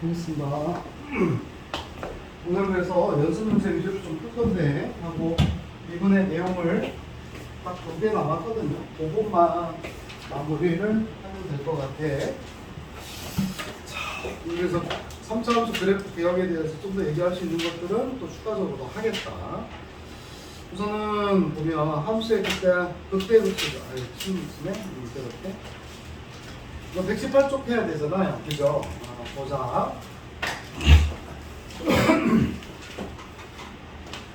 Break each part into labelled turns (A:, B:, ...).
A: 알겠습니다. 오늘 그래서 연습 문제 위주로 좀 풀 건데 하고 이번에 내용을 딱 두 개 남았거든요. 그것만 마무리를 하면 될 것 같아. 자, 그래서 3차 함수 그래프 개혁에 대해서 좀 더 얘기할 수 있는 것들은 또 추가적으로 하겠다. 우선은 보면 함수의 극대극대가 아니 무슨네 극대 이거 118쪽 해야 되잖아요, 그죠? 보자.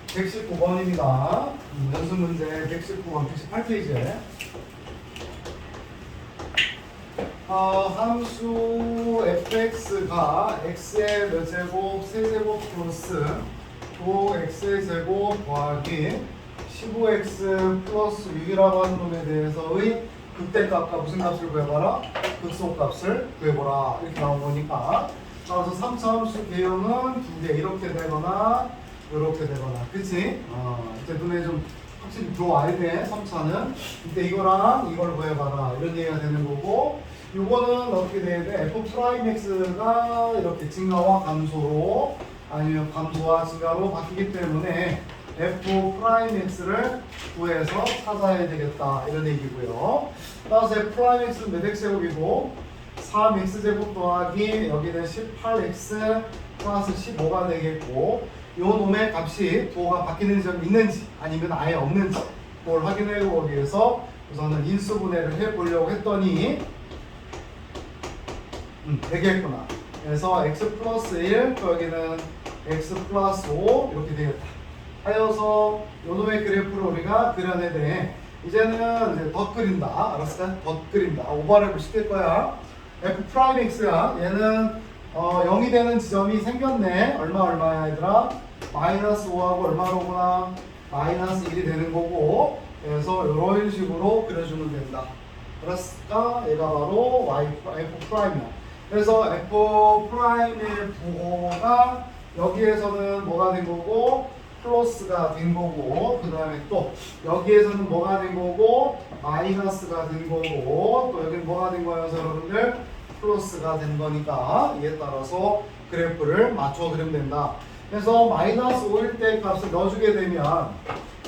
A: 119번입니다. 연습 문제 119번, 118페이지에 함수 fx가 x의 몇 제곱, 세제곱 플러스 5x의 제곱 더하기 15x 플러스 6이라고 하는 놈에 대해서의 극대값과 무슨 값을 구해봐라? 극소값을 구해보라. 이렇게 나온 거니까. 따라서 3차 함수 개형은 두 개 이렇게 되거나 이렇게 되거나. 그치? 이제 눈에 좀 확실히 들어와야 돼. 3차는. 이때 이거랑 이걸 구해봐라. 이런 얘기가 되는 거고, 요거는 어떻게 돼야 돼? f'x가 이렇게 증가와 감소로 아니면 감소와 증가로 바뀌기 때문에 f'x를 구해서 찾아야 되겠다. 이런 얘기고요. 따라서 f'x는 몇 x제곱이고 3x제곱 더하기 여기는 18x 플러스 15가 되겠고, 요 놈의 값이 부호가 바뀌는 점이 있는지 아니면 아예 없는지 그걸 확인해 보기 위해서 우선은 인수분해를 해보려고 했더니 되겠구나. 그래서 x 플러스 1 또 여기는 x 플러스 5 이렇게 되겠다 하여서 요놈의 그래프를 우리가 그려내야 돼. 이제는 이제 덧 그린다. 알았을까? 덧 그린다. 오버랩을 시킬 거야. f'x야. 얘는 0이 되는 지점이 생겼네. 얼마야 얘들아? 마이너스 5하고 얼마로구나? 마이너스 1이 되는 거고, 그래서 이런 식으로 그려주면 된다. 알았을까? 얘가 바로 f'이야. 그래서 f'의 부호가 여기에서는 뭐가 된 거고? 플러스가 된 거고, 그 다음에 또 여기에서는 뭐가 된 거고? 마이너스가 된 거고, 또 여기는 뭐가 된 거여서 여러분들? 플러스가 된 거니까 이에 따라서 그래프를 맞춰 그리면 된다. 그래서 마이너스 5일 때 값을 넣어주게 되면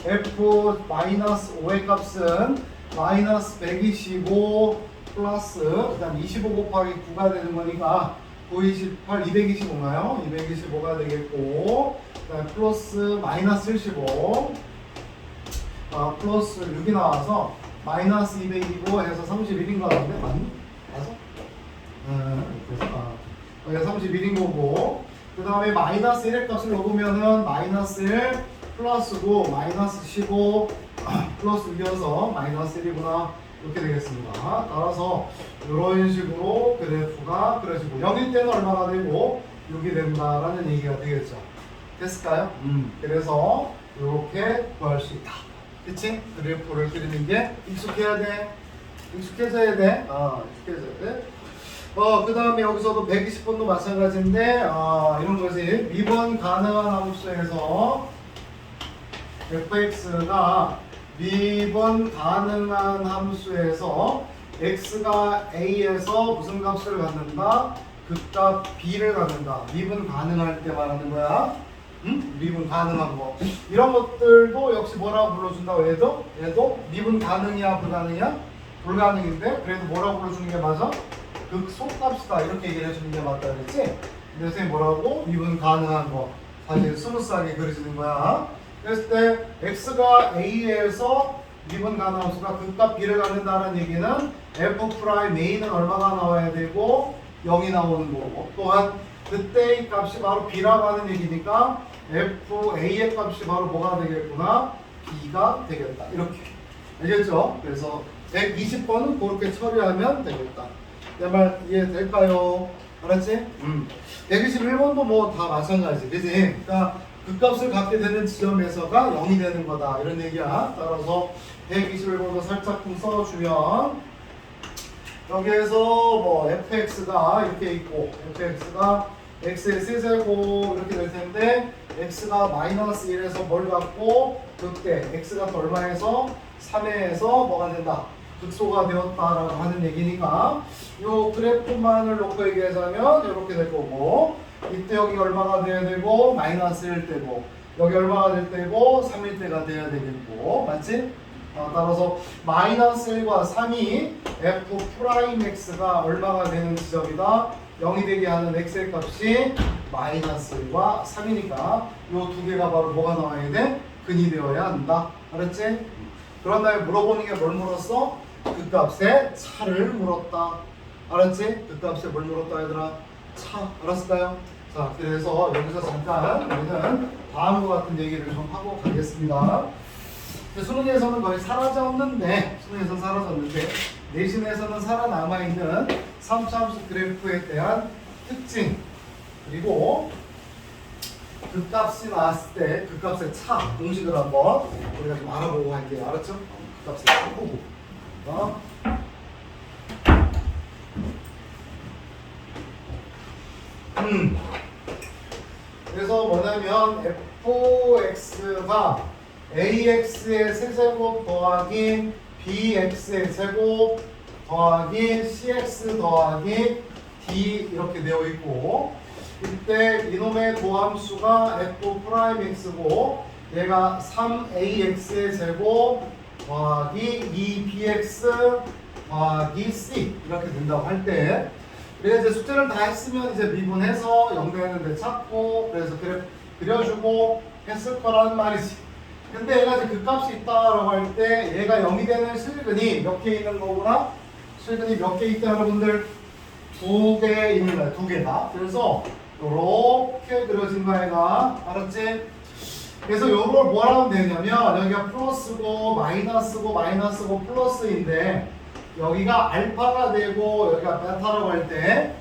A: f-5의 값은 마이너스 125 플러스 그 다음 25 곱하기 9가 되는 거니까 9, 28, 225인가요? 225가 되겠고, 그 다음 플러스 마이너스 75 플러스 6이 나와서 마이너스 225 해서 31인 거 같은데 맞니? 맞아? 그래서 31인 거고, 그 다음에 마이너스 1의 값을 넣으면은 마이너스 1 플러스 9 마이너스 15 플러스 6이어서 마이너스 1이구나 이렇게 되겠습니다. 따라서 이런 식으로 그래프가 그려지고 0일 때는 얼마가 되고 6이 된다라는 얘기가 되겠죠. 됐을까요? 그래서 이렇게 구할 수 있다. 그치? 그래프를 그리는 게 익숙해야 돼. 익숙해져야 돼. 익숙해져야 돼. 그 다음에 여기서도 120번도 마찬가지인데, 이런 거지. 미분 가능한 함수에서 fx가 미분 가능한 함수에서 x가 a에서 무슨 값을 갖는다? 극값 b를 갖는다. 미분 가능할 때 말하는 거야. 미분 가능한 거. 이런 것들도 역시 뭐라고 불러준다고 얘도 미분 가능이야 불가능이야? 불가능인데 그래도 뭐라고 불러주는 게 맞아? 극소값이다 이렇게 얘기를 해주는 게 맞다 그랬지? 근데 선생님 뭐라고? 미분 가능한 거. 사실 스무스하게 그려지는 거야. 그랬을 때 x가 a에서 미분 가능한 함수가 극값 b를 갖는다는 얘기는 f'a는 얼마가 나와야 되고 0이 나오는 거고, 또한 그때의 값이 바로 b라고 하는 얘기니까 fa의 값이 바로 뭐가 되겠구나? b가 되겠다. 이렇게 알겠죠? 그래서 120번은 그렇게 처리하면 되겠다. 내 말 이해될까요? 알았지? 121번도 뭐 다 마찬가지, 그지? 그러니까 극값을 갖게 되는 지점에서가 0이 되는 거다 이런 얘기야. 따라서 121번도 살짝쿵 써주면 여기에서 뭐 fx가 이렇게 있고 fx가 x의 세제곱 이렇게 될 텐데 x가 마이너스 1에서 뭘 갖고 그때 x가 또 얼마에서 3에서 뭐가 된다? 극소가 되었다라고 하는 얘기니까 요 그래프만을 놓고 얘기하자면 이렇게 될 거고, 이때 여기 얼마가 돼야 되고 마이너스 1 때고, 여기 얼마가 될 때고 3일 때가 돼야 되겠고, 맞지? 따라서 마이너스 1과 3이 f 프라임 x가 얼마가 되는 지점이다. 0이 되게 하는 x의 값이 마이너스 1과 3이니까 요 두 개가 바로 뭐가 나와야 돼? 근이 되어야 한다. 알았지? 그런 다음에 물어보는 게 뭘 물었어? 그 값의 차를 물었다. 알았지? 그 값에 뭘 물었다 얘들아? 차. 알았을까요? 자, 그래서 여기서 잠깐 우리는 다음과 같은 얘기를 좀 하고 가겠습니다. 수능에서는 거의 사라졌는데, 내신에서는 살아남아있는 3차함수 그래프에 대한 특징, 그리고 그 값이 나왔을 때 그 값의 차 공식을 한번 우리가 좀 알아보고 할게요. 알았죠? 그 값의 차 보고. 그래서 뭐냐면 fx가 ax의 세제곱 더하기 bx의 제곱 더하기 cx 더하기 d 이렇게 되어 있고, 이때 이놈의 도함수가 f 프라임 x고 얘가 3ax의 제곱 더하기 2bx 더하기 c 이렇게 된다고 할 때, 우리가 이제 숙제를 다 했으면 이제 미분해서 0 되는데 찾고 그래서 그려주고 했을 거란 말이지. 근데 얘가 이제 그 값이 있다라고 할 때 얘가 0이 되는 실근이 몇 개 있는 거구나? 실근이 몇 개 있다 여러분들? 2개 있는 거야. 2개다. 그래서 이렇게 그려진 거야 얘가. 알았지? 그래서 요걸 뭐라 하면 되냐면 여기가 플러스고 마이너스고 플러스인데 여기가 알파가 되고 여기가 베타라고 할 때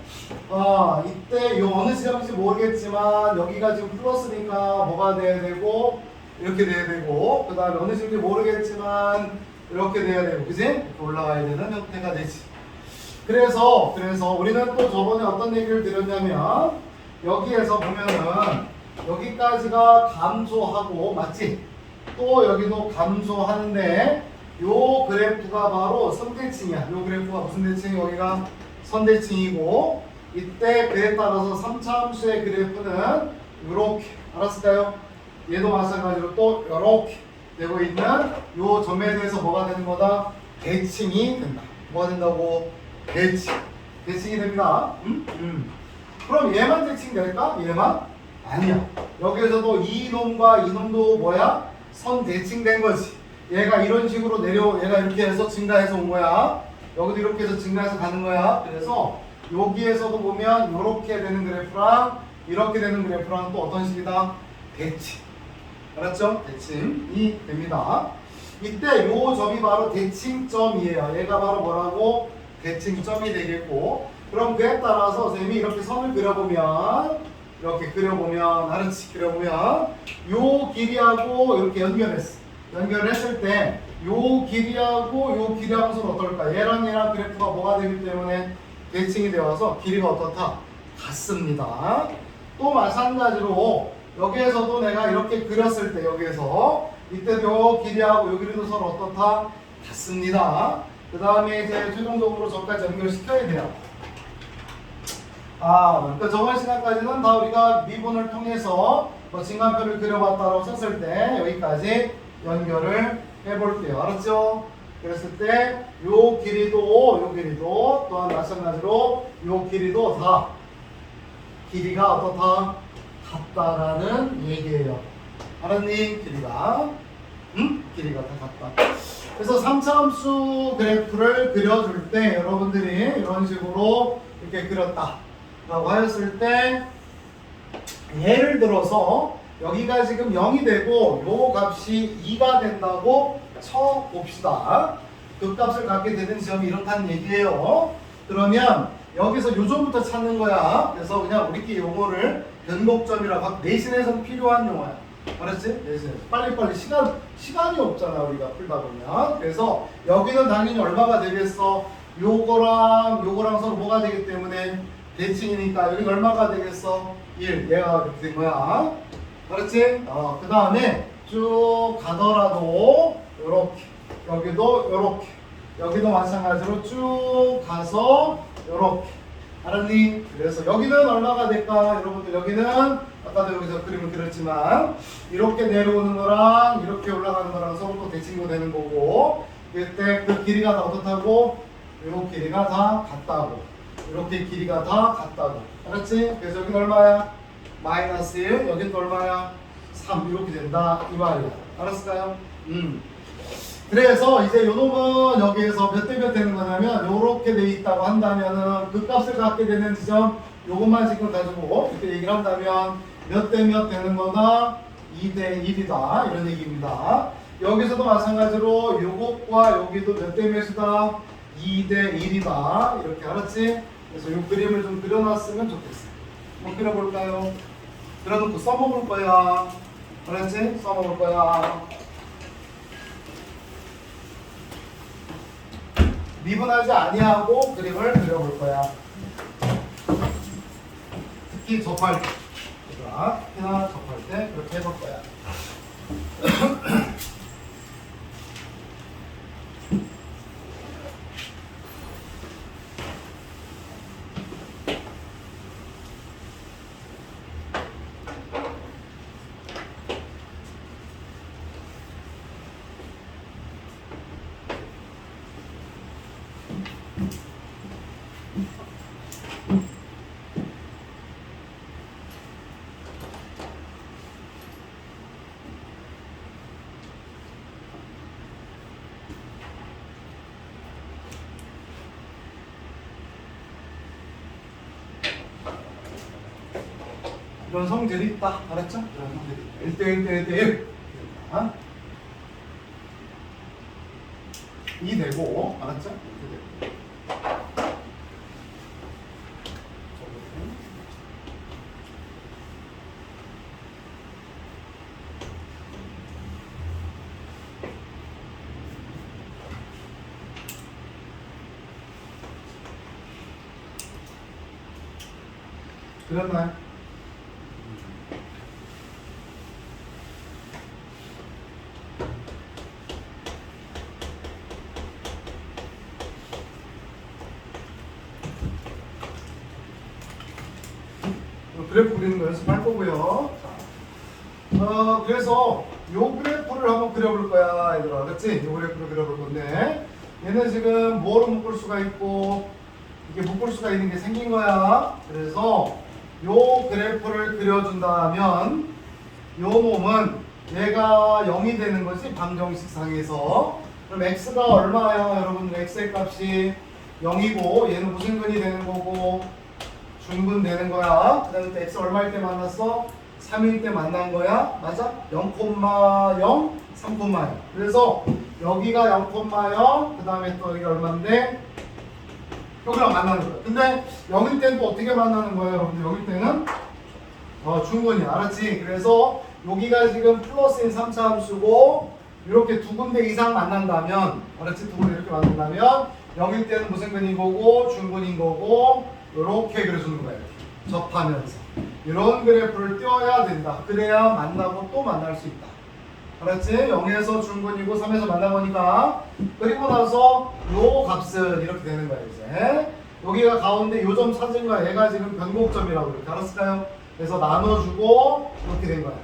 A: 이때 요 어느 지점인지 모르겠지만 여기가 지금 플러스니까 뭐가 돼야 되고 이렇게 돼야 되고, 그 다음에 어느 지점인지 모르겠지만 이렇게 돼야 되고, 그지? 이렇게 올라가야 되는 형태가 되지. 그래서 우리는 또 저번에 어떤 얘기를 드렸냐면 여기에서 보면은 여기까지가 감소하고, 맞지? 또 여기도 감소하는데 요 그래프가 바로 선대칭이야. 요 그래프가 무슨 대칭이? 여기가 선대칭이고, 이때 그에 따라서 3차 함수의 그래프는 이렇게, 알았을까요? 얘도 마찬가지로 또 이렇게 되고 있는 요 점에 대해서 뭐가 되는 거다? 대칭이 된다. 뭐가 된다고? 대칭이 됩니다. 그럼 얘만 대칭 될까? 얘만? 아니야. 여기에서도 이놈과 이놈도 뭐야? 선 대칭된 거지. 얘가 이런 식으로 얘가 이렇게 해서 증가해서 온 거야. 여기도 이렇게 해서 증가해서 가는 거야. 그래서 여기에서도 보면 이렇게 되는 그래프랑 이렇게 되는 그래프랑 또 어떤 식이다? 대칭. 알았죠? 대칭이 됩니다. 이때 요 점이 바로 대칭점이에요. 얘가 바로 뭐라고? 대칭점이 되겠고, 그럼 그에 따라서 선생님이 이렇게 선을 그려보면 알았지? 그려보면 요 길이하고 이렇게 연결했을 때 요 길이하고 요 길이 함수는 어떨까? 얘랑 그래프가 뭐가 되기 때문에 대칭이 되어서 길이가 어떻다? 같습니다. 또 마찬가지로 여기에서도 내가 이렇게 그렸을 때 여기에서 이때도 요 길이하고 요 길이도 서로 어떻다? 같습니다. 그 다음에 이제 최종적으로 저까지 연결시켜야 돼요. 그러니까 저번 시간까지는 다 우리가 미분을 통해서 진간표를 그려봤다고 썼을 때 여기까지 연결을 해볼게요. 알았죠? 그랬을 때 요 길이도 또한 마찬가지로 요 길이도 다 길이가 어떻다? 같다라는 얘기예요. 알았니? 길이가 다 같다. 그래서 3차 함수 그래프를 그려줄 때 여러분들이 이런 식으로 이렇게 그렸다라고 하였을 때, 예를 들어서 여기가 지금 0이 되고 요 값이 2가 된다고 쳐봅시다. 그 값을 갖게 되는 지점이 이렇다는 얘기예요. 그러면 여기서 요점부터 찾는 거야. 그래서 그냥 우리끼리 용어를 변곡점이라고, 내신에서는 필요한 용어야. 알았지? 내신에서 빨리빨리 시간이 없잖아 우리가 풀다 보면. 그래서 여기는 당연히 얼마가 되겠어? 요거랑 서로 뭐가 되기 때문에 대칭이니까 여기 얼마가 되겠어? 1. 얘가 그렇게 된 거야. 알았지? 그 다음에 쭉 가더라도 요렇게, 여기도 요렇게, 여기도 마찬가지로 쭉 가서 요렇게. 알았니? 그래서 여기는 얼마가 될까? 여러분들 여기는 아까도 여기서 그림을 그렸지만 이렇게 내려오는 거랑 이렇게 올라가는 거랑 서로 또 대칭도 되는 거고 그때 그 길이가 다 어떻다고? 요 길이가 다 같다고 이렇게 길이가 다 같다고 알았지? 그래서 여기는 얼마야? 마이너스 1 여긴 또 얼마야? 3 이렇게 된다 이 말이야 알았을까요? 그래서 이제 요놈은 여기에서 몇 대 몇 되는 거냐면 요렇게 돼 있다고 한다면은 그 값을 갖게 되는 지점 요것만 지금 가지고 이렇게 얘기를 한다면 몇 대 몇 되는 거다 2대 1이다 이런 얘기입니다. 여기서도 마찬가지로 요것과 여기도 몇 대 몇이다 2대 1이다 이렇게 알았지? 그래서 요 그림을 좀 그려놨으면 좋겠어. 한번 그려볼까요? 그려놓고 써먹을 거야 알았지? 써먹을 거야. 미분하지 아니하고 그림을 그려볼 거야. 특히 접할 때. 특히나 접할 때 그렇게 해볼 거야. 이런 성질이 있다. 알았죠? 이런 성질이 있다. 1대1 대1대1 어? 2 되고 알았죠? 이렇게 되고 그랬나요? 그래프 그리는 거 연습할 거고요. 그래서 요 그래프를 한번 그려볼 거야, 얘들아. 그렇지? 요 그래프를 그려볼 건데 얘는 지금 뭐로 묶을 수가 있고 이게 묶을 수가 있는 게 생긴 거야. 그래서 요 그래프를 그려준다면 요 놈은 얘가 0이 되는 거지, 방정식상에서. 그럼 x가 얼마야, 여러분들? x의 값이 0이고 얘는 무슨 근이 되는 거고 중근 되는 거야. 그 다음에 x 얼마일 때 만났어? 3일 때 만난 거야. 맞아? 0,0, 3,0. 그래서 여기가 0,0, 그 다음에 또 여기가 얼마인데? 여기랑 만나는 거야. 근데 0일 때는 또 어떻게 만나는 거예요, 여러분들? 0일 때는? 중근이야. 알았지? 그래서 여기가 지금 플러스인 3차 함수고 이렇게 두 군데 이상 만난다면, 알았지? 두 군데 이렇게 만난다면 0일 때는 무슨 근인 거고 중근인 거고 이렇게 그려주는 거예요. 접하면서 이런 그래프를 띄워야 된다. 그래야 만나고 또 만날 수 있다. 알았지? 0에서 중근이고 3에서 만난 거니까. 그리고 나서 요 값은 이렇게 되는 거야 이제. 여기가 가운데 요 점 찾은 거야. 얘가 지금 변곡점이라고 이렇게 알았을까요? 그래서 나눠주고 이렇게 된 거야.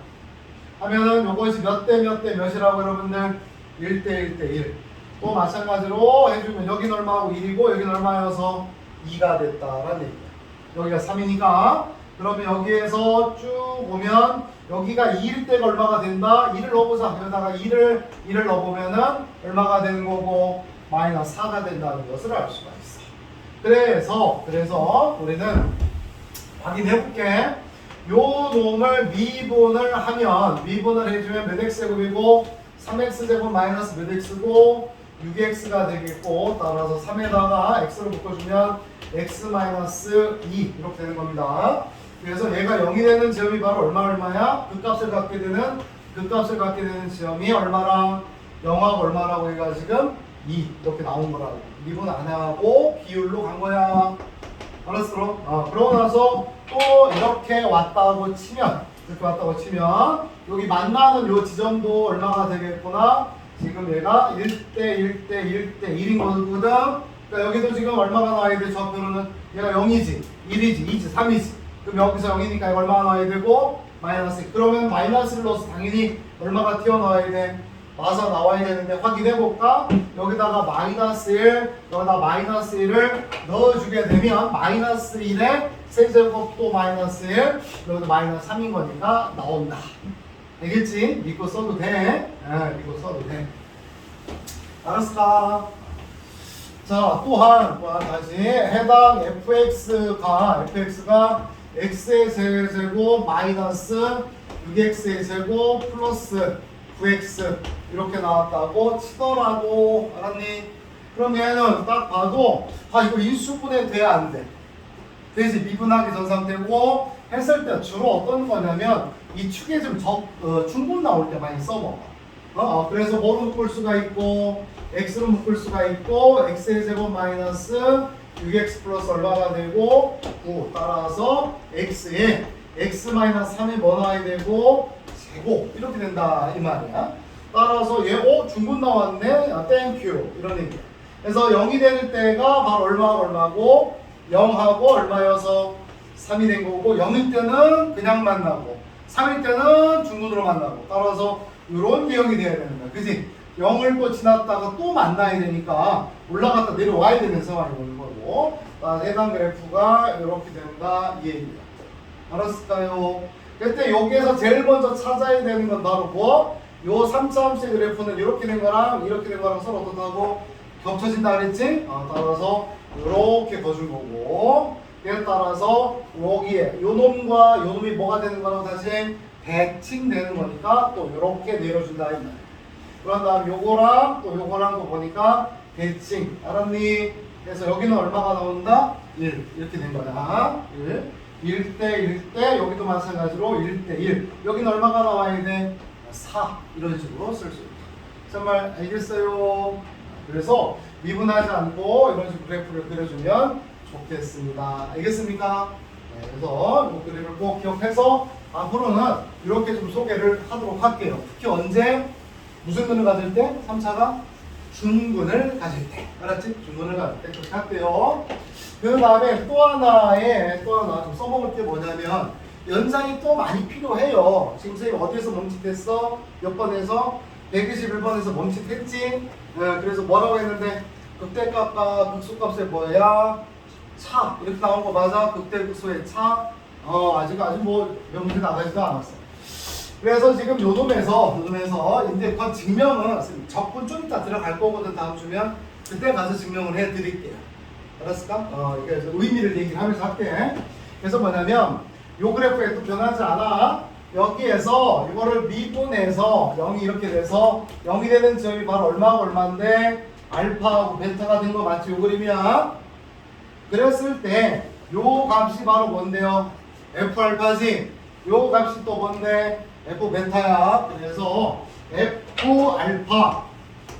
A: 하면은 요것이 몇 대 몇 대 몇이라고 여러분들? 1대 1대 1. 또 마찬가지로 해주면 여기는 얼마고 1이고 여기는 얼마여서 2가 됐다라는 얘기야. 여기가 3이니까 그러면 여기에서 쭉 보면 여기가 2일 때가 얼마가 된다? 2를 넣어보자. 여기다가 2를 넣어보면은 얼마가 되는 거고 마이너스 4가 된다는 것을 알 수가 있어. 그래서 우리는 확인해볼게. 요 놈을 미분을 하면 미분을 해주면 몇 x제곱이고 3x제곱 마이너스 몇 x고 6x가 되겠고 따라서 3에다가 x를 묶어주면 x 마이너스 2 이렇게 되는 겁니다. 그래서 얘가 0이 되는 지점이 바로 얼마야? 그 값을 갖게 되는 지점이 얼마랑 0하고 얼마라고 얘가 지금 2 이렇게 나온 거라고. 미분 안 하고 비율로 간 거야. 알았어? 그러고 나서 또 이렇게 왔다고 치면 여기 만나는 요 지점도 얼마가 되겠구나? 지금 얘가 1대 1대 1대 1인 거거든. 그러니까 여기도 지금 얼마가 나와야 돼? 좌표로는 얘가 0이지, 1이지, 2지, 3이지. 그럼 여기서 0이니까 이거 얼마가 나와야 되고? 마이너스. 그러면 마이너스를 넣어서 당연히 얼마가 튀어나와야 돼? 마사 나와야 되는데 확인해볼까? 여기다가 마이너스 1, 여기다 마이너스 1을 넣어주게 되면 마이너스 1에 세제곱 또 마이너스 1, 여기도 마이너스 3인 거니까 나온다. 되겠지? 믿고 써도 돼. 믿고 써도 돼. 알았을까? 자, 또한 다시 해당 fx가 x의 세제곱 마이너스 6x의 제곱 플러스 9x 이렇게 나왔다고 치더라도 알았니? 그럼 얘는 딱 봐도 이거 인수분해 돼야 안 돼. 되지? 미분하기 전 상태고 했을 때 주로 어떤 거냐면 이 축에 좀 중분 나올 때 많이 써먹어. 그래서 뭐로 묶을 수가 있고 x로 묶을 수가 있고 x의 제곱 마이너스 6x 플러스 얼마가 되고 9 따라서 x에 x 마이너스 3이 뭐 나와야 되고 제곱 이렇게 된다 이 말이야. 따라서 얘 중분 나왔네. 땡큐 이런 얘기야. 그래서 0이 되는 때가 바로 얼마고 0하고 얼마여서 3이 된 거고 0일 때는 그냥 만나고 3일 때는 중분으로 만나고 따라서 이런 기억이 돼야 되는 거야. 그지? 0을 또 지났다가 또 만나야 되니까 올라갔다 내려와야 되는 상황이 오는 거고 해당 그래프가 이렇게 된다 이 얘기야. 알았을까요? 그때 여기에서 제일 먼저 찾아야 되는 건 바로 뭐? 요 3차 함수의 그래프는 이렇게 된 거랑 이렇게 된 거랑 서로 어떻다고 겹쳐진다 그랬지? 따라서 이렇게 거준 거고 얘에 따라서 여기에 요 놈과 요 놈이 뭐가 되는 거라고 다시 대칭되는 거니까 또 이렇게 내려준다 이 말이야. 그런 다음 요거랑 또 요거랑 보니까 대칭 알았니? 그래서 여기는 얼마가 나온다? 1 이렇게 된 거야. 1대 1대 여기도 마찬가지로 1대 1 여기는 얼마가 나와야 돼? 4 이런 식으로 쓸 수 있다. 정말 알겠어요? 그래서 미분하지 않고 이런 식으로 그래프를 그려주면 좋겠습니다. 알겠습니까? 네, 그래서 이 그림을 꼭 기억해서 앞으로는 이렇게 좀 소개를 하도록 할게요. 특히 언제 무슨 근을 가질 때? 3차가 중근을 가질 때. 알았지? 중근을 가질 때 그렇게 할게요. 그 다음에 또 하나 좀 써먹을 게 뭐냐면 연산이 또 많이 필요해요. 지금 선생님 어디에서 멈칫했어? 몇 번에서? 121번에서 멈칫했지? 그래서 뭐라고 했는데 극대값과 극소값의 뭐야? 차 이렇게 나온 거 맞아? 극대 극소의 차? 아직 뭐 명문제 나가지도 않았어. 그래서 지금 요 놈에서 이제 그 증명은 적분 좀 이따 들어갈 거거든. 다음 주면 그때 가서 증명을 해드릴게요. 알았을까? 그래서 의미를 얘기를 하면서 할게. 그래서 뭐냐면 요 그래프에 또 변하지 않아. 여기에서 이거를 미분해서 0이 이렇게 돼서 0이 되는 지점이 바로 얼마하고 얼마인데 알파하고 베타가 된 거 맞지? 요 그림이야. 그랬을 때 요 값이 바로 뭔데요? F 알파지. 요 값이 또 뭔데? F 베타야. 그래서 F 알파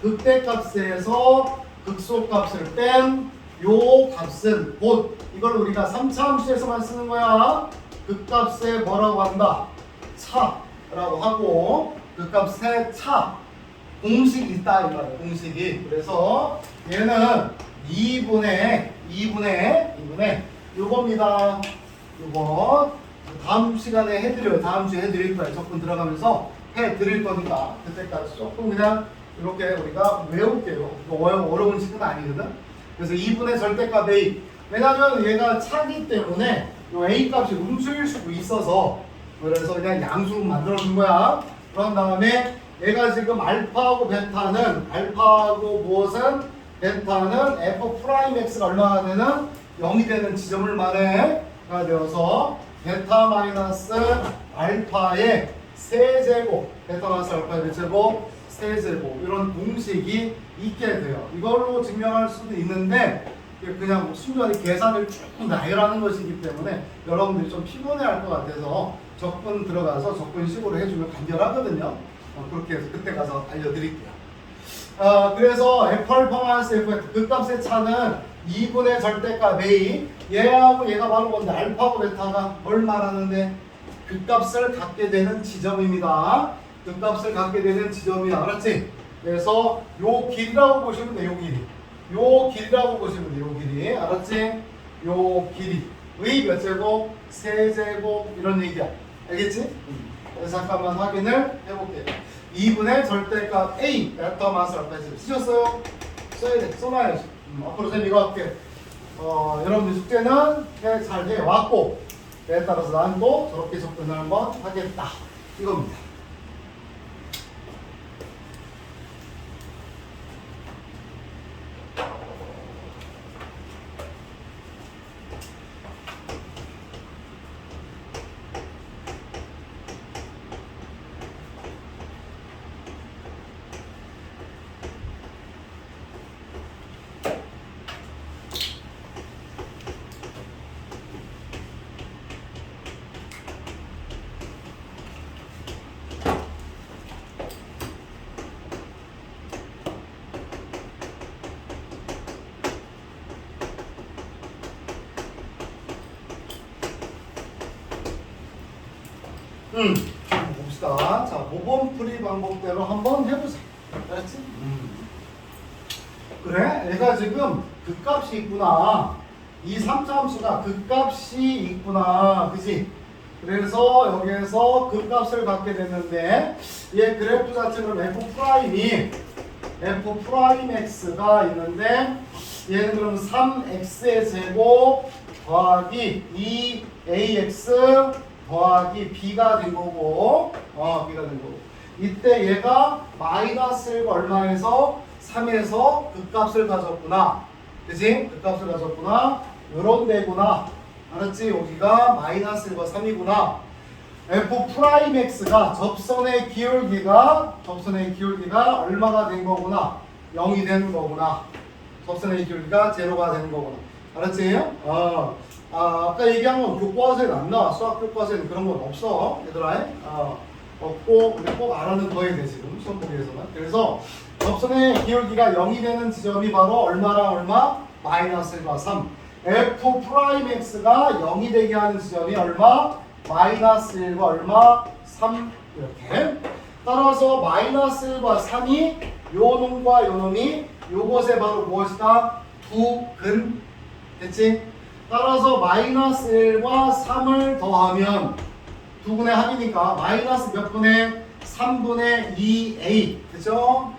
A: 극대값에서 극소값을 뺀 요 값은 곧 이걸 우리가 3차 함수에서만 쓰는 거야. 극값에 뭐라고 한다? 차라고 하고 극값의 차 공식이 있다 이 말이야. 공식이. 그래서 얘는 2분의 요겁니다. 요거 다음 시간에 해드려요. 다음 주에 해드릴 거예요. 적분 들어가면서 해드릴 거니까 그때까지 조금 그냥 이렇게 우리가 외울게요. 어려운 식은 아니거든. 그래서 2분의 절대값 A. 왜냐면 얘가 차기 때문에 요 A 값이 음수일 수도 있어서 그래서 그냥 양수로 만들어준 거야. 그런 다음에 얘가 지금 알파하고 무엇은? 베타는 F'X가 얼마나 되는? 0이 되는 지점을 말해가 되어서 베타 마이너스 알파의 세제곱 베타 마이너스 알파의 제곱 세제곱 이런 공식이 있게 돼요. 이걸로 증명할 수도 있는데 그냥 순전히 계산을 쭉 나열하는 것이기 때문에 여러분들이 좀 피곤해할 것 같아서 적분 들어가서 적분식으로 해주면 간결하거든요. 그렇게 해서 그때 가서 알려드릴게요. 그래서 F알파 마이너스 F 극값의 차는 2분의 절대값 A 얘하고 얘가 바로 뭔데 알파하고 베타가 뭘 말하는데 극값을 갖게 되는 지점입니다. 극값을 갖게 되는 지점이야. 알았지? 그래서 요 길이라고 보시면 돼. 요 길이. 요 길이라고 보시면 돼. 요 길이. 알았지? 요 길이의 몇 제곱? 세제곱 이런 얘기야. 알겠지? 그래서 잠깐만 확인을 해볼게요. 2분의 절대값 A 벡터 마스 앞에서 쓰셨어요? 써야 돼. 써놔야지. 앞으로 쌤 이거 할게. 여러분들 숙제는 잘 해왔고 그에 따라서 난 또 저렇게 접근을 한번 하겠다. 이겁니다. 봅시다. 자, 모범 풀이 방법대로 한번 해보자. 알았지? 그래? 얘가 지금 극값이 있구나. 이 3차 함수가 극값이 있구나. 그지? 그래서 여기에서 극값을 갖게 됐는데 얘 그래프 자체는 F'X가 있는데 얘는 그럼 3X의 제곱 더하기 2AX 더하기 B가 된 거고 B가 된 거고 이때 얘가 마이너스 1과 얼마에서 3에서 극값을 가졌구나. 그치? 극값을 가졌구나. 요런 데구나. 알았지? 여기가 마이너스 1과 3이구나. F'X가 접선의 기울기가 얼마가 된 거구나. 0이 되는 거구나. 접선의 기울기가 제로가 되는 거구나. 알았지? 아까 얘기한 건 교과서에는 안 나와. 수학 교과서에는 그런 건 없어. 얘들아. 없고 근데 꼭 알아는 거야 돼 지금 시험 보기에서는. 그래서 접선의 기울기가 0이 되는 지점이 바로 얼마랑 얼마? 마이너스 1과 3. F'X가 0이 되게 하는 지점이 얼마? 마이너스 1과 얼마? 3 이렇게. 따라서 마이너스 1과 3이 요 놈과 요 놈이 요것에 바로 무엇이다? 두 근. 됐지? 따라서 마이너스 1과 3을 더하면 두 분의 합이니까 마이너스 몇 분의 3분의 2a. 그죠?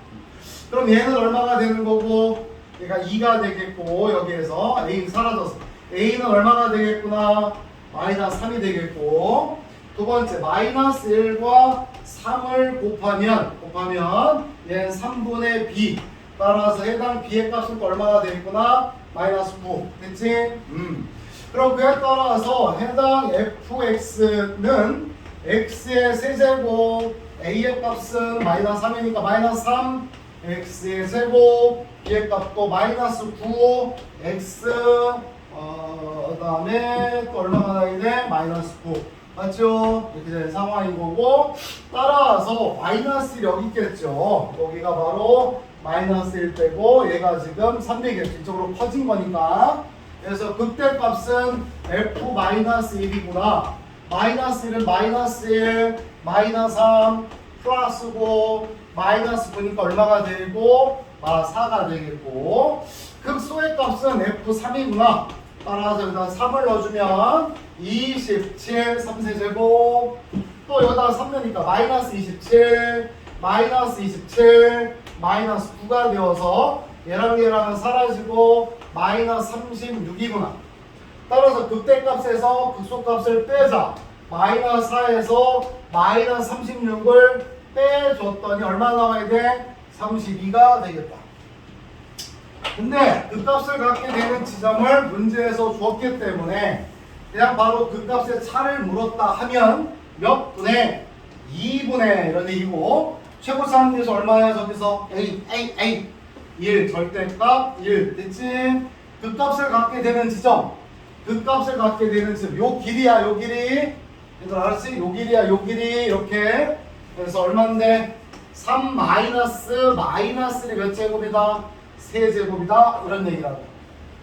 A: 그럼 얘는 얼마가 되는 거고 얘가 2가 되겠고 여기에서 a는 사라졌어. a는 얼마가 되겠구나? 마이너스 3이 되겠고 두 번째 마이너스 1과 3을 곱하면 얘는 3분의 b. 따라서 해당 b의 값은 또 얼마가 되겠구나? 마이너스 9. 됐지? 그럼 그에 따라서 해당 fx는 x의 세제곱 a의 값은 마이너스 3이니까 마이너스 3 x의 제곱 b의 값도 마이너스 9 x 그 다음에 또 얼마가 나야 돼? 마이너스 9 맞죠? 이렇게 된 상황인 거고 따라서 마이너스 1 여기 있겠죠. 여기가 바로 마이너스 1 빼고 얘가 지금 300이겠죠. 이쪽으로 커진 거니까. 그래서 극대값은 F-1이구나. 마이너스 1은 마이너스 1, 마이너스 3, 플러스 9, 마이너스 9니까 얼마가 되고 4가 되겠고 극소의 값은 F3이구나. 따라서 여기다 3을 넣어주면 27, 3세제곱 또 여기다 3 넣으니까 마이너스 27, 마이너스 27, 마이너스 9가 되어서 얘랑 얘랑은 사라지고 마이너스 36이구나. 따라서 극대값에서 극소값을 빼자. 마이너스 4에서 마이너스 36을 빼줬더니 얼마 나와야 돼? 32가 되겠다. 근데 극값을 갖게 되는 지점을 문제에서 주었기 때문에 그냥 바로 극값의 차를 물었다 하면 몇 분의 2분의 이런 얘기고 최고차항에서 얼마야? 저기서 A 1 절대값 1 됐지? 극값을 갖게 되는 지점 요 길이야 요 길이 얘들 알았지? 요 길이야 요 길이 이렇게 그래서 얼마인데 3 마이너스를 몇 제곱이다? 세제곱이다 이런 얘기라고.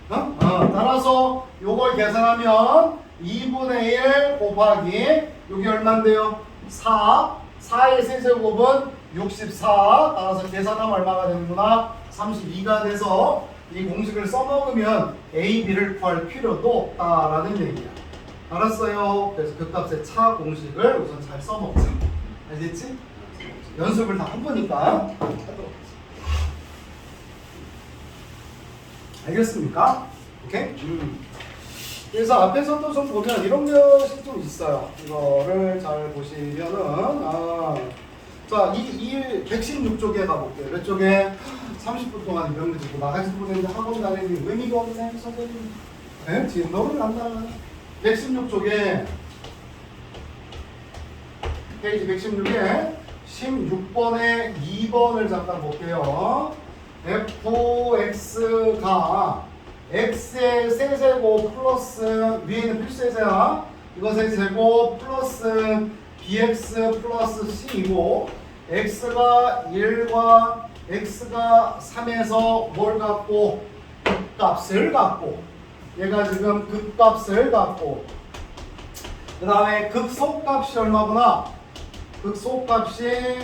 A: 따라서 요걸 계산하면 2분의 1 곱하기 여기 얼마인데요? 4 4의 세제곱은 64. 따라서 계산하면 얼마가 되는구나? 32가 돼서 이 공식을 써먹으면 A, B를 구할 필요도 없다라는 얘기야. 알았어요? 그래서 그 값의 차 공식을 우선 잘 써먹자. 알겠지? 연습을 다 한 거니까 하도록 하자. 알겠습니까? 오케이? 그래서 앞에서도 좀 보면 이런 것이 좀 있어요. 이거를 잘 보시면은 자, 이 116쪽에 가볼게요. 몇 쪽에 30분 동안 이런 거 듣고 나가지도 보냈는데 학원 다니는 의미가 없네, 선생님. 네? 지금 너를 안다. 116쪽에 페이지 116에 16번에 2번을 잠깐 볼게요. fx가 x의 세제곱 플러스 위에는 필수에서야 이것의 제곱 플러스 bx 플러스 c이고 x가 1과 x가 3에서 뭘 갖고 극값을 갖고 얘가 지금 극값을 갖고 그 다음에 극소값이 얼마구나? 극소값이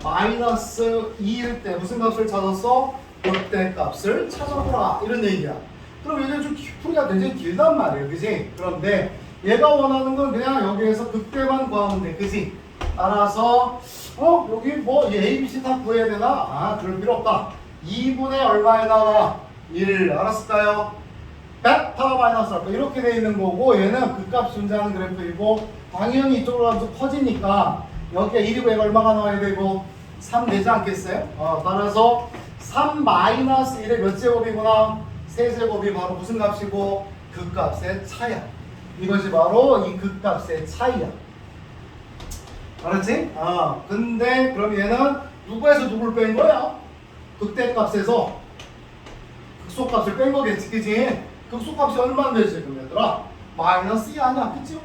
A: 마이너스 2일 때 무슨 값을 찾았어? 극대값을 찾아보라 이런 얘기야. 그럼 이게 좀 풀이가 굉장히 길단 말이에요, 그지? 그런데 얘가 원하는 건 그냥 여기에서 극대만 구하면 돼, 그지? 따라서 여기 뭐 A, B, C 다 구해야 되나? 그럴 필요 없다. 2분의 얼마에다가 1 알았을까요? 베타 마이너스 알파 이렇게 돼 있는 거고 얘는 극값 존재하는 그래프이고 당연히 이쪽으로 가면서 커지니까 여기에 1이고 얘가 얼마가 나와야 되고 3 되지 않겠어요? 따라서 3 마이너스 1의 몇 제곱이구나? 세제곱이 바로 무슨 값이고? 극값의 차이야. 이것이 바로 이 극값의 차이야. 알았지? 근데 그럼 얘는 누구에서 누굴 뺀 거야? 극대값에서 극소값을 뺀 거겠지, 그치? 극소값이 얼마나 되지, 그럼 얘들아? 마이너스 2 아니야, 그치?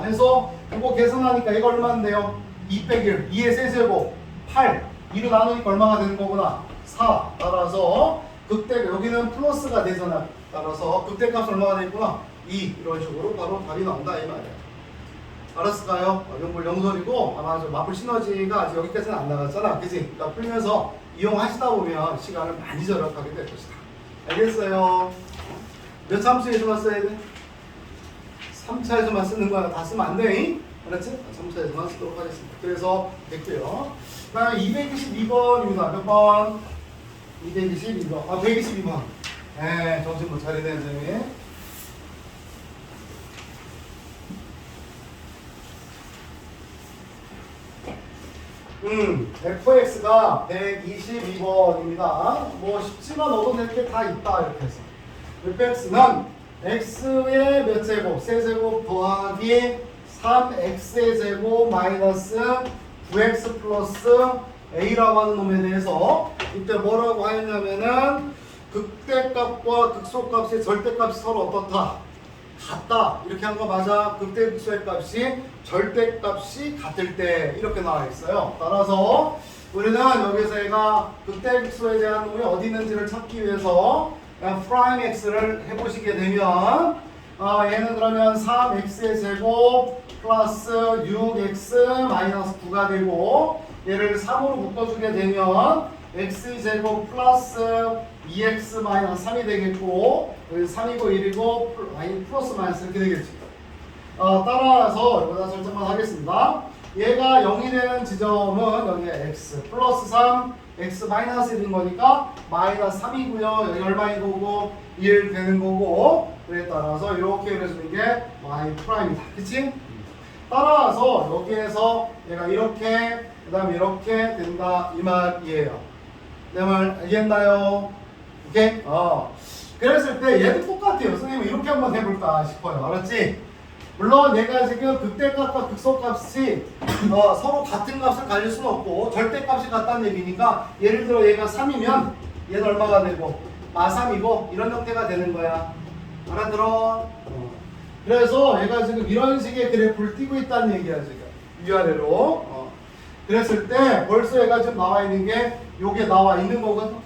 A: 해서 이거 계산하니까 이거 얼마인데요? 2 빼기 1, 2의 세제곱 8, 2로 나누니까 얼마가 되는 거구나? 4. 따라서 극대 여기는 플러스가 되잖아. 따라서 극대값 얼마가 되겠구나? 2. 이런 식으로 바로 답이 나온다 이 말이야. 알았을까요? 연골 영설이고 아마 저 마플 시너지가 아직 여기까지는 안 나갔잖아, 그치? 그러니까 풀면서 이용하시다 보면 시간을 많이 절약하게 될 것이다. 알겠어요? 몇 함수에서만 써야 돼? 3차에서만 쓰는 거야. 다 쓰면 안 돼. 알았지? 3차에서만 쓰도록 하겠습니다. 그래서 됐고요. 그 다음에 222번입니다. 몇 번? 222번. 122번. 네, 정신 못 차리네, 선생님. fx가 122번입니다. 뭐 쉽지만 얻어낼 게 다 있다 이렇게 해서 fx는 x의 몇 제곱? 세제곱 더하기 3x의 제곱 마이너스 9x 플러스 a라고 하는 놈에 대해서 이때 뭐라고 하였냐면은 극대값과 극소값의 절대값이 서로 어떻다? 같다. 이렇게 한 거 맞아. 극대 극소의 값이 절대값이 같을 때 이렇게 나와 있어요. 따라서 우리는 여기서 얘가 극대 극소에 대한 놈이 어디 있는지를 찾기 위해서 그냥 프라임 x를 해보시게 되면 얘는 그러면 3x의 제곱 플러스 6x 마이너스 9가 되고 얘를 3으로 묶어주게 되면 x제곱 플러스 2x 마이너스 3이 되겠고 여기 3이고 1이고 플러스 마이너스 이렇게 되겠지. 따라서 여기다 설정만 하겠습니다. 얘가 0이 되는 지점은 여기에 x 플러스 3 x 마이너스 1인 거니까 마이너스 3이고요. 여기 얼마인 거고 1 되는 거고 그에 따라서 이렇게 그려주는 게 y 프라임이다. 그치? 따라서 여기에서 얘가 이렇게 그 다음에 이렇게 된다 이 말이에요. 내 말 알겠나요? 오케이? 그랬을 때 얘도 똑같아요. 선생님 이렇게 한번 해볼까 싶어요. 알았지? 물론 얘가 지금 극대값과 극소값이 서로 같은 값을 가질 수는 없고 절대값이 같다는 얘기니까 예를 들어 얘가 3이면 얘는 얼마가 되고 3이고 이런 형태가 되는 거야. 알아들어? 그래서 얘가 지금 이런 식의 그래프를 띄고 있다는 얘기야 지금 위아래로. 그랬을 때 벌써 얘가 지금 나와 있는 게 요게 나와 있는 거거든.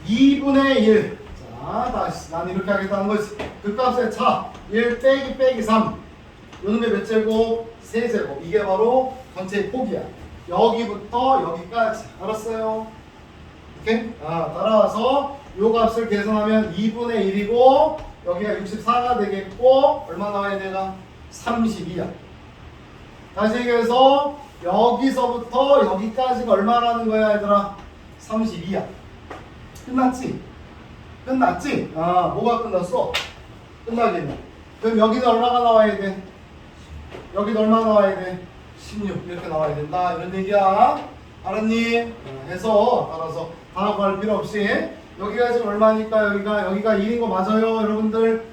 A: 2분의 1. 자, 다시 난 이렇게 하겠다는 거지. 그 값의 차 1 빼기 3. 요놈의 몇 제곱? 세제곱. 이게 바로 전체의 폭이야. 여기부터 여기까지. 알았어요? 오케이? 따라와서 요 값을 계산하면 2분의 1이고 여기가 64가 되겠고 얼마 나와야 되나? 32야. 다시 얘기해서 여기서부터 여기까지가 얼마라는 거야 얘들아? 32야. 끝났지? 끝났지? 뭐가 끝났어? 끝나겠네. 그럼 여기는 얼마가 나와야 돼? 여기는 얼마 나와야 돼? 16 이렇게 나와야 된다 이런 얘기야. 알았니? 해서 따라서 다 구할 필요 없이 여기가 지금 얼마니까 여기가 1인 거 맞아요 여러분들?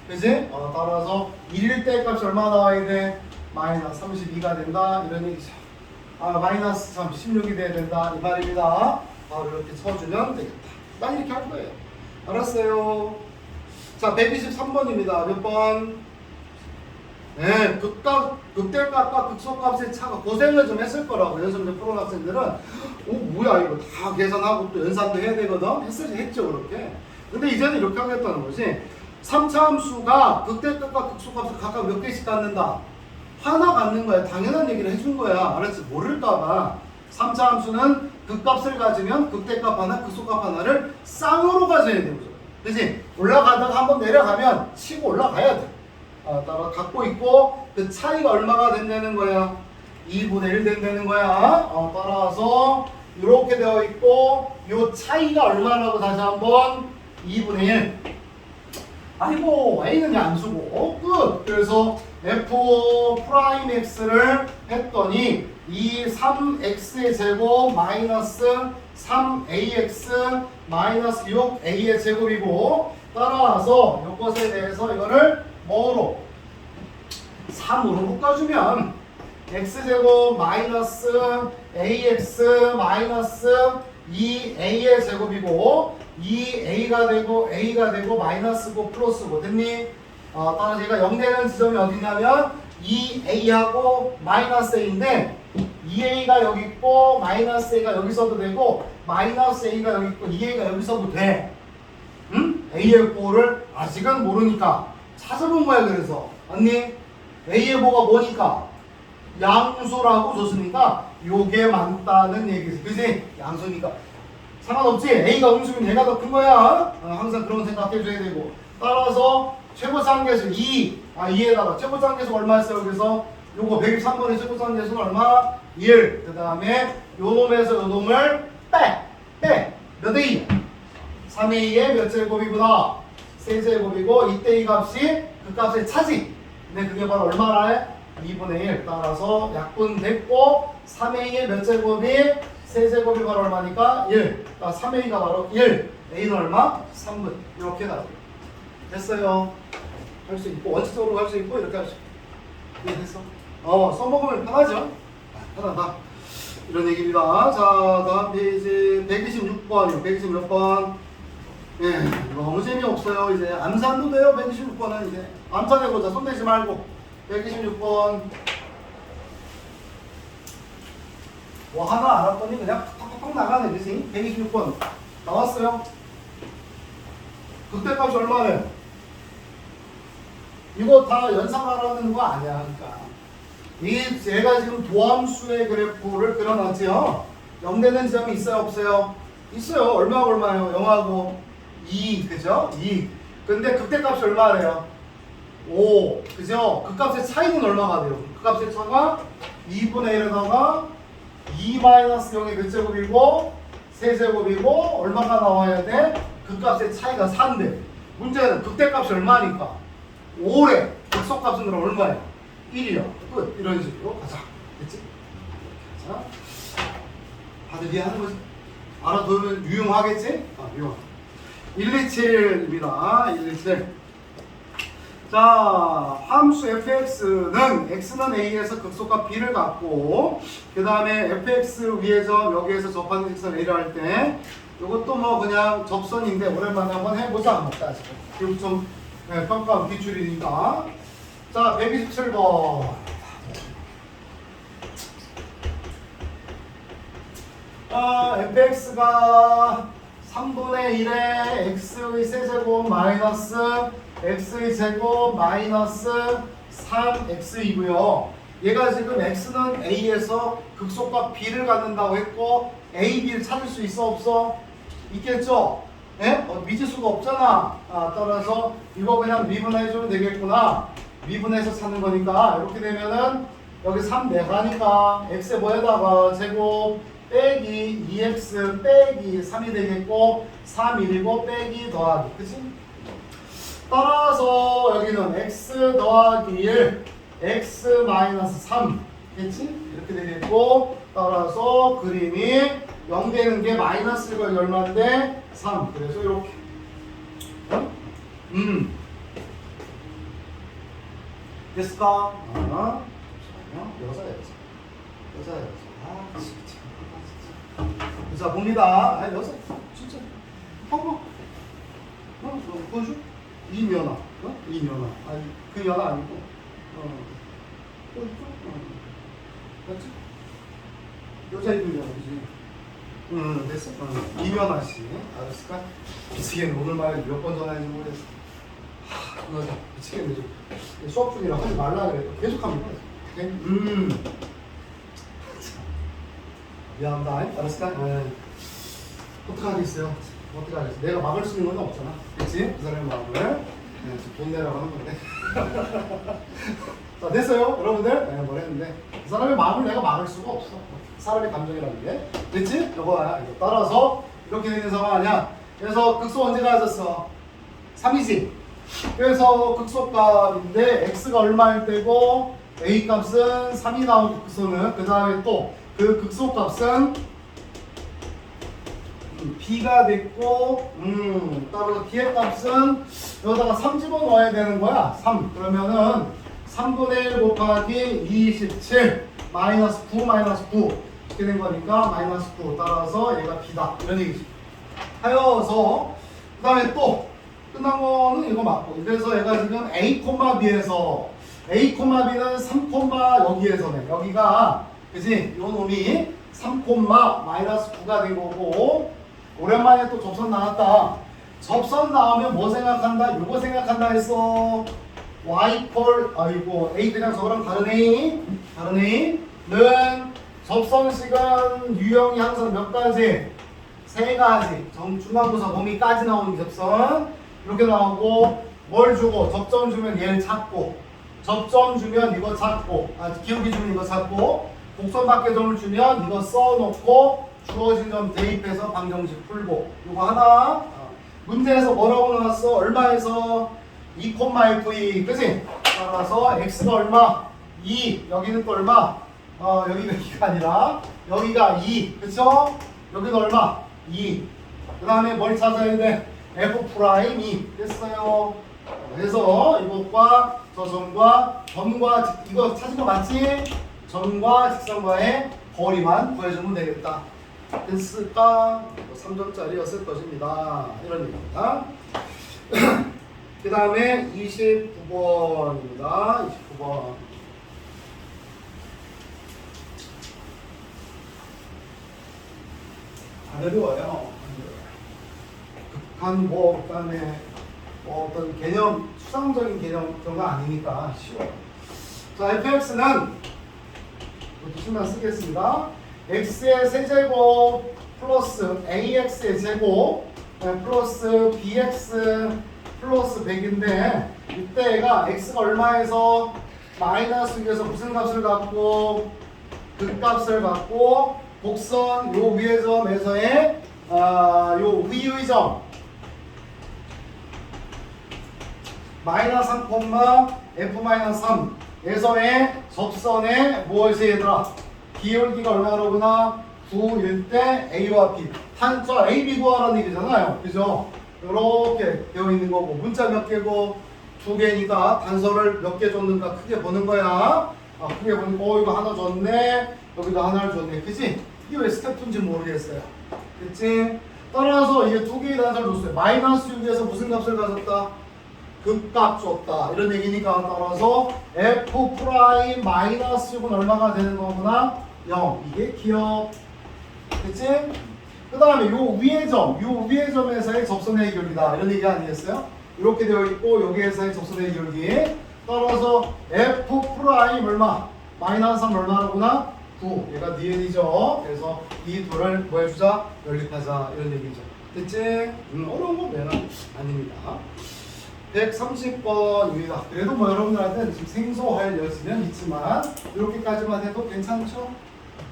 A: 그치? 따라서 1일 때 값이 얼마 나와야 돼? 마이너스 32가 된다 이런 얘기죠. 마이너스 16이 돼야 된다 이 말입니다. 바로 이렇게 쳐주면 되겠다. 딱 이렇게 할 거예요. 알았어요? 자 123번입니다. 몇 번? 네, 극대값과 극소값의 차가 고생을 좀 했을 거라고. 연습 이제 프로 학생들은 뭐야 이거 다 계산하고 또 연산도 해야 되거든. 했죠 그렇게. 근데 이제는 이렇게 하겠다는 거지. 3차 함수가 극대값과 극소값을 각각 몇 개씩 갖는다. 하나 갖는 거야. 당연한 얘기를 해준 거야. 알았지? 모를까봐. 3차 함수는 극값을 가지면 극대값 하나, 극소값 하나를 쌍으로 가져야 되는 거죠. 그치? 올라가다가 한번 내려가면 치고 올라가야 돼. 따라 갖고 있고 그 차이가 얼마가 된다는 거야? 2분의 1 된다는 거야. 따라서 이렇게 되어 있고 요 차이가 얼마라고 다시 한번 2분의 1. 아이고 A는 안 쓰고 끝. 그래서 F 프라임 X를 했더니 이 3X의 제곱 마이너스 3AX 마이너스 6A의 제곱이고 따라서 이것에 대해서 이거를 뭐로? 3으로 묶어주면 X제곱 마이너스 AX 마이너스 2A의 제곱이고 2A가 되고 A가 되고 마이너스고 플러스고 됐니? 따라서 얘가 0 되는 지점이 어디냐면 2A하고 마이너스 A인데 2A가 여기 있고 마이너스 A가 여기서도 되고 마이너스 A가 여기 있고 2A가 여기서도 돼. 응? A의 꼴을 아직은 모르니까 찾아본 거야. 그래서 언니 A의 뭐가 뭐니까 양수라고 줬으니까 요게 맞다는 얘기지. 그지? 양수니까 상관없지. A가 음수면 얘가 더 큰 거야. 항상 그런 생각해줘야 되고 따라서 최고상계수 2에다가 최고상계수 얼마였어요? 그래서 요거 123번의 최고상계수는 얼마? 1. 그 다음에 요 놈에서 요 놈을 빼. 몇 A? 3A의 몇 제곱이구나? 세제곱이고 이때 이 값이 그 값의 차지. 근데 그게 바로 얼마나 해? 2분의 1. 따라서 약분됐고 3A의 몇 제곱이 세제곱이 바로 얼마니까? 1. 그러니까 3A가 바로 1. A는 얼마? 3분. 이렇게 가죠. 됐어요. 할 수 있고 원칙적으로 할 수 있고 이렇게 할 수 있고. 이해됐어? 써먹으면 편하죠? 편하다. 이런 얘기입니다. 자, 다음 페이지 126번이요. 126번. 예, 너무 재미없어요. 이제 암산도 돼요. 126번은 이제 암산해보자. 손 대지 말고. 126번. 뭐 하나 알았더니 그냥 팍팍팍 나가네. 그치? 126번 나왔어요. 극대값이 얼마네? 이거 다 연상하라는 거 아니야. 그러니까 얘가 지금 도함수의 그래프를 그려놨지요. 0 되는 지점이 있어요? 없어요? 있어요. 얼마하고 얼마예요? 0하고 2, 그죠? 2. 근데 극대값이 얼마래요? 5, 그죠? 그 값의 차이는 얼마가 돼요? 그 값의 차가 2분의 1에다가 2-0이 몇 제곱이고 세제곱이고 얼마가 나와야 돼? 그 값의 차이가 4인데 문제는 극대값이 얼마니까 5래. 극소값은 그럼 얼마야? 1이요. 끝. 이런 식으로 가자. 됐지? 자, 다들 이해하는 거지? 알아두면 유용하겠지? 유용. 127입니다. 127. 자, 함수 fx는 x는 a에서 극소값 b를 갖고 그 다음에 fx 위에 점 여기에서 접하는 직선 a를 할 때 이것도 뭐 그냥 접선인데 오랜만에 한번 해보자. 그리고 좀 평가 기출이니까. 자, 127번. fx가 3분의 1의 x의 세제곱 마이너스 x의 제곱 마이너스 3x이고요. 얘가 지금 x는 a에서 극소값 b를 갖는다고 했고 a, b를 찾을 수 있어 없어? 있겠죠? 예? 미지수가 없잖아. 따라서 이거 그냥 미분해주면 되겠구나. 미분해서 찾는 거니까 이렇게 되면은 여기 3 내가니까 x에 뭐에다가 제곱 빼기 2x 빼기 3이 되겠고 3, 1이고 빼기 더하기 그치? 따라서 여기는 x 더하기 1 x 마이너스 3 겠지? 이렇게 되겠고 따라서 그림이 0 되는 게 마이너스가 얼마인데 3 그래서 이렇게 됐을까? 여자야. 자 봅니다. 여자 진짜 봐봐. 보여줘. 이면화. 이면화. 아니 그 연화 아니고. 보여줘. 맞지? 여자 이름이잖아, 그지? 됐어. 이면화 씨. 알았을까? 미치겠네. 오늘 말 몇 번 전화했는지 모르겠어. 여자 미치겠네. 수업 중이라 하지 말라 그래. 계속 합니다. 미안합니다. 알았을까? 어떡하겠어요? 어떡하겠어? 내가 막을 수 있는 건 없잖아. 그치? 그 사람의 마음을. 돈 내라고 하는 건데. 자, 됐어요? 여러분들? 뭘 했는데. 그 사람의 마음을 내가 막을 수가 없어. 사람의 감정이라는 게. 됐지? 이거야. 이거 따라서 이렇게 되는 상황 아니야? 그래서 극소 언제 가졌어? 3이지? 그래서 극소값인데 x가 얼마일 때고 a 값은 3이 나온 극소는 그 다음에 또 그 극소값은 b가 됐고 따라서 b의 값은 여기다가 3 집어넣어야 되는 거야. 3 그러면은 3분의 1 곱하기 27 마이너스 9 마이너스 9 이렇게 된 거니까 마이너스 9 따라서 얘가 b다 이런 얘기지. 하여서 그 다음에 또 끝난 거는 이거 맞고 그래서 얘가 지금 a, b에서 a, b는 3, 여기에서네 여기가 그지? 요 놈이 3, 마이너스 9가 된 거고 오랜만에 또 접선 나왔다. 접선 나오면 뭐 생각한다? 요거 생각한다 했어. y 아이고 a 그냥 저거랑 다른 a는 접선식은 유형이 항상 몇 가지? 3가지. 중간고사 범위까지 나오는 접선 이렇게 나오고 뭘 주고 접점 주면 얘를 찾고 접점 주면 이거 찾고 기울기 주면 이거 찾고 곡선 밖의 점을 주면 이거 써놓고 주어진 점 대입해서 방정식 풀고 이거 하나 문제에서 뭐라고 나왔어? 얼마에서 2,2 그치? 따라서 x가 얼마? 2 여기는 또 얼마? 여기가 2가 아니라 여기가 2 그쵸? 여기는 얼마? 2 그 다음에 뭘 찾아야 돼? f'2 됐어요. 그래서 이것과 저 점과 이거 찾은 거 맞지? 점과 직선과의 거리만 구해주면 되겠다. 됐을까? 3점짜리였을 것입니다. 이런 얘기입니다. 그 다음에 29번입니다. 29번. 안 어려워요. 극한 그다음에 어떤 개념, 추상적인 개념 그런 거 아니니까 쉬워요. 자, fx는 수만 쓰겠습니다. x의 세제곱 플러스 ax의 제곱 플러스 bx 플러스 100인데 이때가 x가 얼마에서 마이너스 6에서 무슨 값을 갖고 극값을 갖고 곡선 요 위의 점에서의 요 위의 점 마이너스 3, f-3 에서의 접선의 무엇이 얘들아? 기울기가 얼마로구나? 9일 때 A와 B 탄저 A, B 구하라는 얘기잖아요. 그죠? 이렇게 되어 있는 거고 문자 몇 개고 2개니까 단서를 몇 개 줬는가 크게 보는 거야. 크게 보니까 이거 하나 줬네 여기도 하나를 줬네 그치? 이게 왜 스텝2인지 모르겠어요. 그치? 따라서 이게 2개의 단서를 줬어요. 마이너스 6에서 무슨 값을 가졌다? 극값 줬다 이런 얘기니까 따라서 f' 마이너스 6은 얼마가 되는 거구나? 0 이게 기억 그치? 그 다음에 요 위의 점에서의 접선의 기울기다 이런 얘기 아니겠어요? 이렇게 되어 있고 여기에서의 접선의 기울기 따라서 f 프라임 얼마? 마이너스 3 얼마구나? 9. 얘가 dn이죠. 그래서 이 둘을 뭐 해주자? 연립하자. 이런 얘기죠. 됐지? 어려운 건 매너 아닙니다. 130번입니다. 그래도 뭐 여러분들한테는 지금 생소할 여지는 있지만 이렇게까지만 해도 괜찮죠?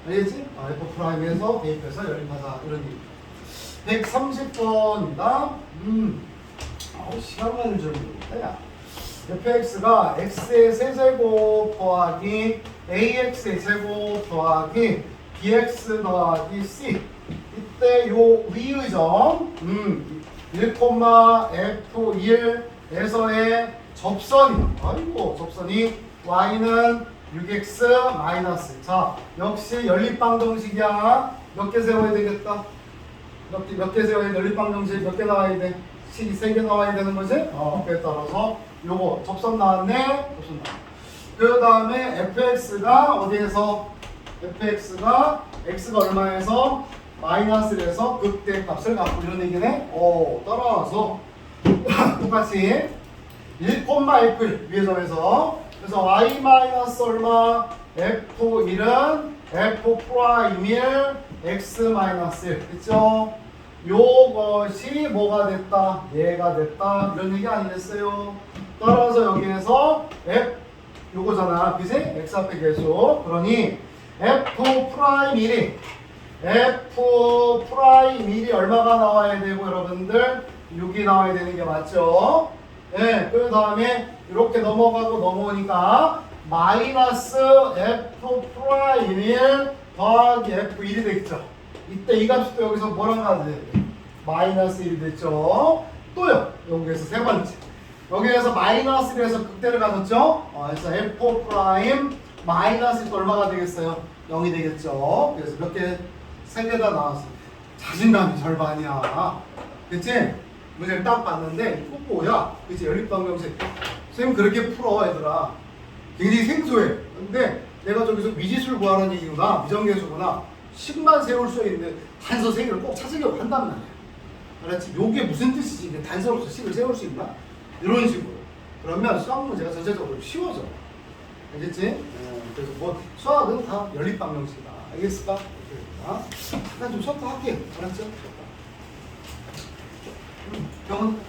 A: 알겠지? f 프라임에서 대입해서 연립하자. 이런 얘기. 130번입니다. 시간 가는 줄 모르겠다. 야. fx가 x의 세제곱 더하기 ax의 제곱 더하기 bx 더하기 c. 이때 요 위의 점 1,f1에서의 접선이 아이고 접선이 y는 6x 마이너스. 자 역시 연립방정식이야. 몇 개 세워야 되겠다. 몇 개 세워야 돼? 연립방정식 몇 개 나와야 돼? 식이 3개 나와야 되는 거지? 그에 따라서 요거 접선 나왔네. 접선 나왔네. 그 다음에 fx가 어디에서 fx가 x가 얼마에서 마이너스에서 극대 값을 갖고 이런 얘기네. 따라서 똑같이 1,f 위의 점에서 그래서 y 마이너스 얼마 f1은 f 프라임1 x 마이너스 1 그쵸? 요것이 뭐가 됐다? 얘가 됐다. 이런 얘기 아니겠어요? 따라서 여기에서 f 요거잖아. 그지? x 앞에 계속. 그러니 f 프라임 1이 f 프라임 1이 얼마가 나와야 되고 여러분들 6이 나와야 되는 게 맞죠? 네, 그 다음에 이렇게 넘어가고 넘어오니까 마이너스 f 프라임 1 더하기 f1이 되겠죠. 이때 이 값이 또 여기서 뭐랑 가야 마이너스 1이 됐죠. 또요. 여기에서 세 번째. 여기에서 마이너스 1에서 극대를 가졌죠. 그래서 f 프라임 마이너스 1도 얼마가 되겠어요? 0이 되겠죠. 그래서 몇 개? 세 개 다 나왔어. 자신감이 절반이야. 그치? 문제를 딱 봤는데 이거 뭐야? 그치? 연립방정식. 선생님 그렇게 풀어 얘들아. 굉장히 생소해. 근데 내가 저기서 미지수를 구하라는 얘기구나. 미정계수구나. 식만 세울 수 있는데 단서 세 개를 꼭 찾으려고 한단 말이야. 알았지? 요게 무슨 뜻이지? 이게 단서로서 식을 세울 수 있나? 이런 식으로. 그러면 수학 문제가 전체적으로 쉬워져. 알겠지? 그래서 뭐 수학은 다 연립방정식이다. 알겠을까? 잠깐 좀 쉬었다 할게요. 알았죠? 쉬었다. 병원